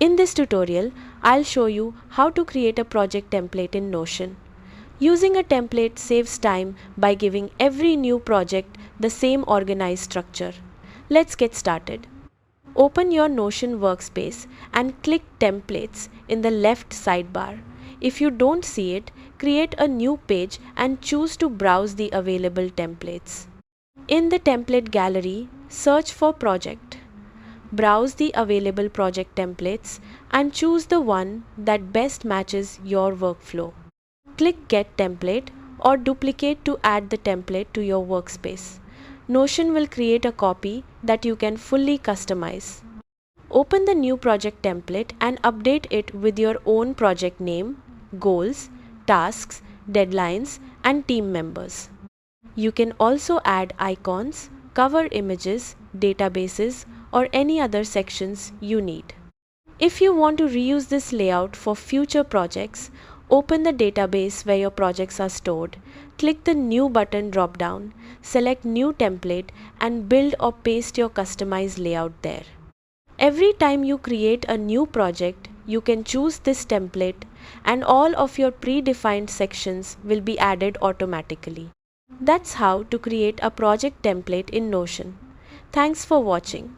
In this tutorial, I'll show you how to create a project template in Notion. Using a template saves time by giving every new project the same organized structure. Let's get started. Open your Notion workspace and click Templates in the left sidebar. If you don't see it, create a new page and choose to browse the available templates. In the template gallery, search for project. Browse the available project templates and choose the one that best matches your workflow. Click Get Template or Duplicate to add the template to your workspace. Notion will create a copy that you can fully customize. Open the new project template and update it with your own project name, goals, tasks, deadlines, and team members. You can also add icons, cover images, databases, or any other sections you need. If you want to reuse this layout for future projects, open the database where your projects are stored, click the New button drop-down, select New Template, and build or paste your customized layout there. Every time you create a new project, you can choose this template and all of your predefined sections will be added automatically. That's how to create a project template in Notion. Thanks for watching.